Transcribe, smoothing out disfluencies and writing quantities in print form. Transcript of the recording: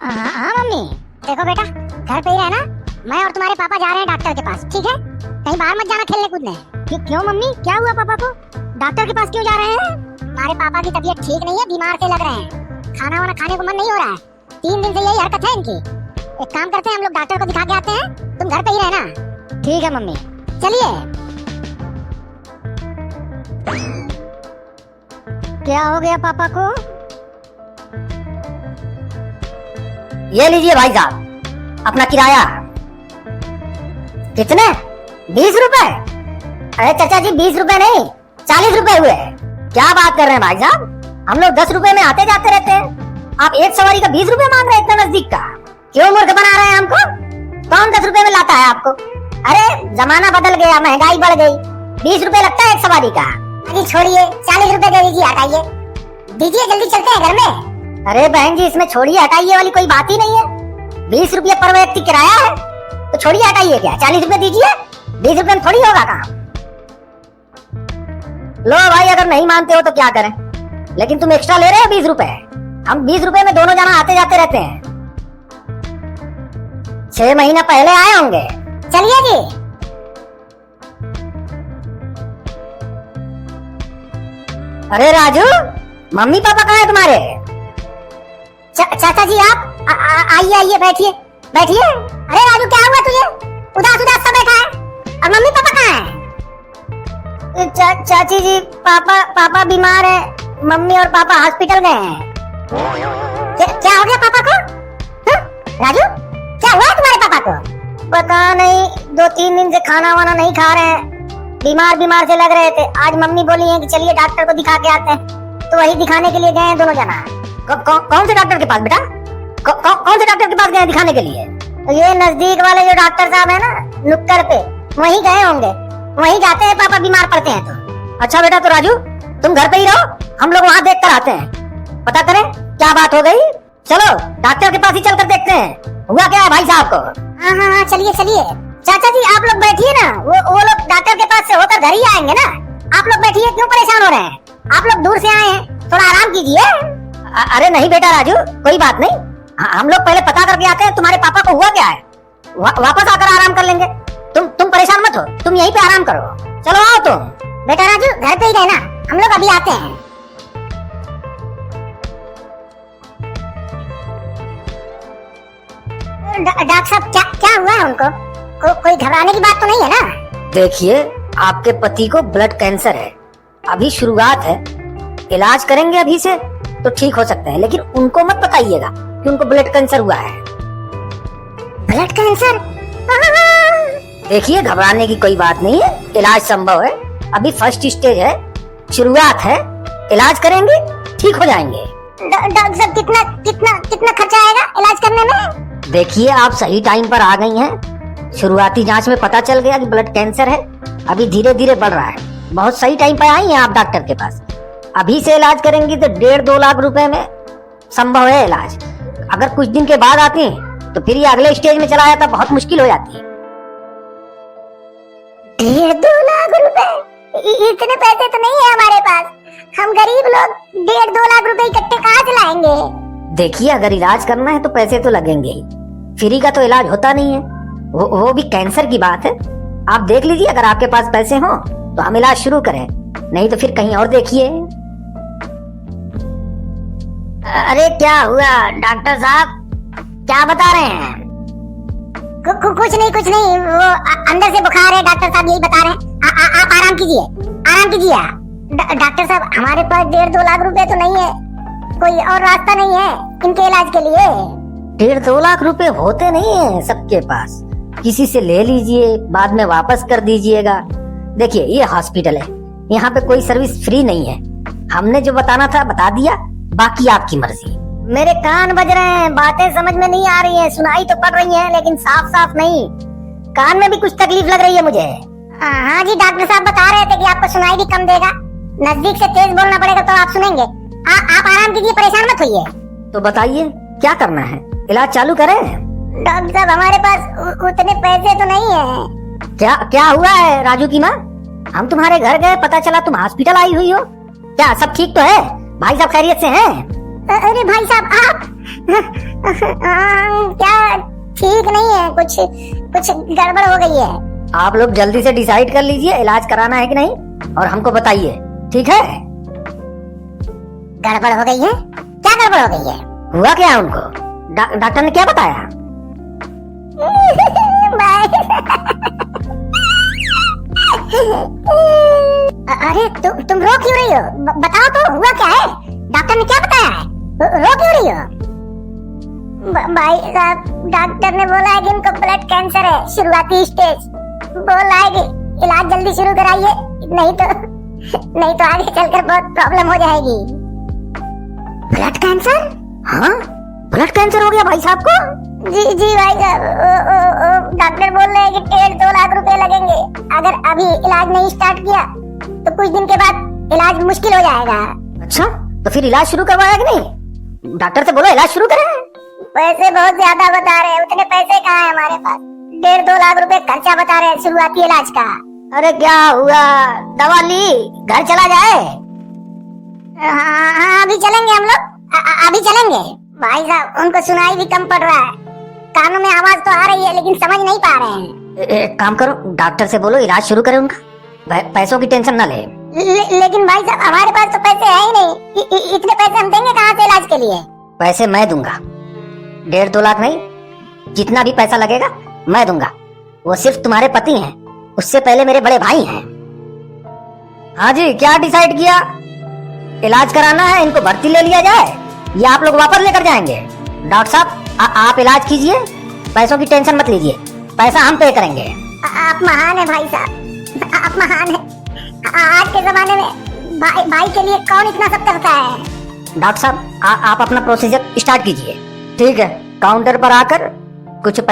हाँ मम्मी। देखो बेटा, घर पे ही रहना। मैं और तुम्हारे पापा जा रहे हैं डॉक्टर के पास, ठीक है? कहीं बाहर मत जाना खेलने कूदने। क्यों मम्मी, क्या हुआ पापा को? डॉक्टर के पास क्यों जा रहे हैं? तुम्हारे पापा की तबीयत ठीक नहीं है, बीमार से लग रहे हैं। खाना वाना खाने को मन नहीं हो रहा है। 3 दिन से यही हरकत है इनकी। एक काम करते हैं, हम लोग डॉक्टर को दिखा के आते हैं, तुम घर पे ही रहना। ठीक है मम्मी। चलिए। क्या हो गया पापा को? ये लीजिए भाई साहब अपना किराया। कितने? 20 रुपए? अरे चाचा जी 20 रुपए नहीं 40 रुपए हुए। क्या बात कर रहे हैं भाई साहब, हम लोग 10 रुपए में आते जाते रहते हैं, आप एक सवारी का 20 रुपए मांग रहे हैं इतना नजदीक का। क्यों मूर्ख बना रहे हैं हमको? कौन 10 रुपए में लाता है आपको? अरे जमाना बदल गया, महंगाई बढ़ गई, 20 रुपए लगता है एक सवारी का। अरे छोड़िए, 40 रुपए दे दीजिए, हटाइए दीजिए, जल्दी चलते हैं घर में। अरे बहन जी इसमें छोड़िए हटाइए वाली कोई बात ही नहीं है। 20 रुपये पर व्यक्ति किराया है तो छोड़िए हटाइए क्या, 40 रुपए दीजिए, 20 रुपए में थोड़ी होगा काम। लो भाई अगर नहीं मानते हो तो क्या करें, लेकिन तुम एक्स्ट्रा ले रहे हो 20 रुपए। हम 20 रुपए में दोनों जना आते जाते रहते हैं। 6 महीना पहले आए होंगे। चलिए जी। अरे राजू, मम्मी पापा कहाँ है तुम्हारे? चाचा जी आप आइए आइए, बैठिए बैठिए। अरे राजू क्या हुआ तुझे? उदास उदास सा बैठा है। और मम्मी पापा कहाँ हैं? चाची जी पापा बीमार है, मम्मी और पापा हॉस्पिटल गए हैं। क्या हो गया पापा को? राजू क्या हुआ तुम्हारे पापा को? पता नहीं, 2-3 दिन से खाना वाना नहीं खा रहे हैं, बीमार से लग रहे थे। आज मम्मी बोली है कि चलिए डॉक्टर को दिखा के आते हैं, तो वही दिखाने के लिए गए हैं दोनों जना। कौन से डॉक्टर के पास बेटा? कौन से डॉक्टर के पास गए दिखाने के लिए? ये नजदीक वाले जो डॉक्टर साहब है ना नुक्कड़ पे, वहीं गए होंगे। वहीं जाते हैं पापा बीमार पड़ते हैं तो। अच्छा बेटा, तो राजू तुम घर पे ही रहो, हम लोग वहाँ देख कर आते हैं, पता करें क्या बात हो गई। चलो डॉक्टर के पास ही चल कर देखते हैं हुआ क्या है भाई साहब को। हाँ चलिए चलिए। चाचा जी आप लोग बैठिए ना, वो लोग डॉक्टर के पास से होकर घर ही आएंगे ना। आप लोग बैठिए, क्यों परेशान हो रहे हैं? आप लोग दूर से आए हैं, थोड़ा आराम कीजिए। अरे नहीं बेटा राजू, कोई बात नहीं, हम लोग पहले पता करके आते हैं तुम्हारे पापा को हुआ क्या है, वापस आकर आराम कर लेंगे। तुम परेशान मत हो, तुम यहीं पे आराम करो। चलो आओ तुम। बेटा राजू घर पे ही रहना, हम लोग अभी आते हैं। डॉक्टर साहब क्या हुआ है उनको? कोई घबराने की बात तो नहीं है ना? देखिए आपके पति को ब्लड कैंसर है, अभी शुरुआत है, इलाज करेंगे अभी से तो ठीक हो सकते हैं, लेकिन उनको मत बताइएगा कि उनको ब्लड कैंसर हुआ है। Blood cancer? देखिए घबराने की कोई बात नहीं है, इलाज संभव है, अभी फर्स्ट स्टेज है, शुरुआत है, इलाज करेंगे ठीक हो जाएंगे। डॉक्टर साहब कितना खर्चा आएगा इलाज करने में? देखिए आप सही टाइम पर आ गई हैं, शुरुआती जांच में पता चल गया कि ब्लड कैंसर है, अभी धीरे धीरे बढ़ रहा है, बहुत सही टाइम पर आई हैं आप डॉक्टर के पास। अभी से इलाज करेंगी तो 1.5-2 लाख रुपए में संभव है इलाज। अगर कुछ दिन के बाद आती तो फिर ये अगले स्टेज में चला जाता, बहुत मुश्किल हो जाती है। 1.5-2 लाख रुपए? इतने पैसे तो नहीं है हमारे पास, हम गरीब लोग 1.5-2 लाख रुपए इकट्ठे कहाँ से लाएंगे? देखिए अगर इलाज करना है तो पैसे तो लगेंगे ही, फ्री का तो इलाज होता नहीं है, वो भी कैंसर की बात है। आप देख लीजिए अगर आपके पास पैसे हो तो हम इलाज शुरू करें, नहीं तो फिर कहीं और देखिए। अरे क्या हुआ डॉक्टर साहब, क्या बता रहे हैं? कुछ नहीं, वो अंदर से बुखार है, डॉक्टर साहब यही बता रहे हैं। आप आराम कीजिए। डॉक्टर साहब हमारे पास 1.5-2 लाख रुपए तो नहीं है, कोई और रास्ता नहीं है इनके इलाज के लिए? 1.5-2 लाख रुपए होते नहीं है सबके पास, किसी से ले लीजिए, बाद में वापस कर दीजिएगा। देखिए ये हॉस्पिटल है, यहाँ पे कोई सर्विस फ्री नहीं है, हमने जो बताना था बता दिया, बाकी आपकी मर्जी। मेरे कान बज रहे हैं, बातें समझ में नहीं आ रही हैं, सुनाई तो पड़ रही हैं लेकिन साफ साफ नहीं, कान में भी कुछ तकलीफ लग रही है मुझे। हाँ जी डॉक्टर साहब बता रहे थे कि आपको सुनाई भी कम देगा, नजदीक से तेज बोलना पड़ेगा तो आप सुनेंगे। आप आराम कीजिए, परेशान मत होइए। तो बताइए क्या करना है, इलाज चालू करें? डॉक्टर साहब हमारे पास उतने पैसे तो नहीं है। क्या हुआ है राजू की माँ? हम तुम्हारे घर गए, पता चला तुम हॉस्पिटल आई हुई हो, क्या सब ठीक तो है? भाई साहब खैरियत से हैं? अरे भाई साहब आप क्या ठीक नहीं है, कुछ कुछ गड़बड़ हो गई है। आप लोग जल्दी से डिसाइड कर लीजिए इलाज कराना है कि नहीं, और हमको बताइए, ठीक है? गड़बड़ हो गई है? क्या गड़बड़ हो गई है? हुआ क्या है उनको? डॉक्टर ने क्या बताया? अरे तुम रो क्यों रही हो? बताओ तो हुआ क्या है? डॉक्टर ने क्या बताया है? रो क्यों रही हो? भाई साहब, डॉक्टर ने बोला है कि इनको ब्लड कैंसर है, शुरुआती स्टेज। बोला है कि इलाज जल्दी शुरू कराइए, नहीं तो आगे चलकर बहुत प्रॉब्लम हो जाएगी। Blood cancer? हाँ, ब्लड कैंसर हो गया भाई साहब को? जी भाई साहब, डॉक्टर बोल रहे हैं कि 1.5-2 लाख रुपए लगेंगे। अगर अभी इलाज नहीं स्टार्ट किया तो कुछ दिन के बाद इलाज मुश्किल हो जाएगा। अच्छा, तो फिर इलाज शुरू करवाया कि नहीं? डॉक्टर से बोलो इलाज शुरू करें। पैसे बहुत ज्यादा बता रहे हैं, उतने पैसे कहाँ है हमारे पास? 1.5-2 लाख रुपए खर्चा बता रहे हैं शुरुआती इलाज का। अरे क्या हुआ, दवा ली, घर चला जाए? हाँ, अभी चलेंगे हम लोग, अभी चलेंगे। भाई साहब, उनको सुनाई भी कम पड़ रहा है, कानों में आवाज तो आ रही है लेकिन समझ नहीं पा रहे हैं। एक काम करो, डॉक्टर से बोलो इलाज शुरू करें उनका, पैसों की टेंशन ना ले। लेकिन भाई साहब, हमारे पास तो पैसे है ही नहीं। इतने पैसे हम देंगे कहाँ से इलाज के लिए? पैसे मैं दूंगा, 1.5-2 लाख नहीं, जितना भी पैसा लगेगा मैं दूंगा। वो सिर्फ तुम्हारे पति हैं, उससे पहले मेरे बड़े भाई हैं। हाँ जी, क्या डिसाइड किया? इलाज कराना है, इनको भर्ती ले लिया जाए या आप लोग वापस लेकर जाएंगे? डॉक्टर साहब, आप इलाज कीजिए, पैसों की टेंशन मत लीजिए, पैसा हम पे करेंगे। आप महान है भाई साहब, आप महान है। आज के जमाने में भाई के लिए कौन इतना सब करता है? डॉक्टर साहब, आप अपना प्रोसीजर स्टार्ट कीजिए। ठीक है, काउंटर पर आकर कुछ पैसे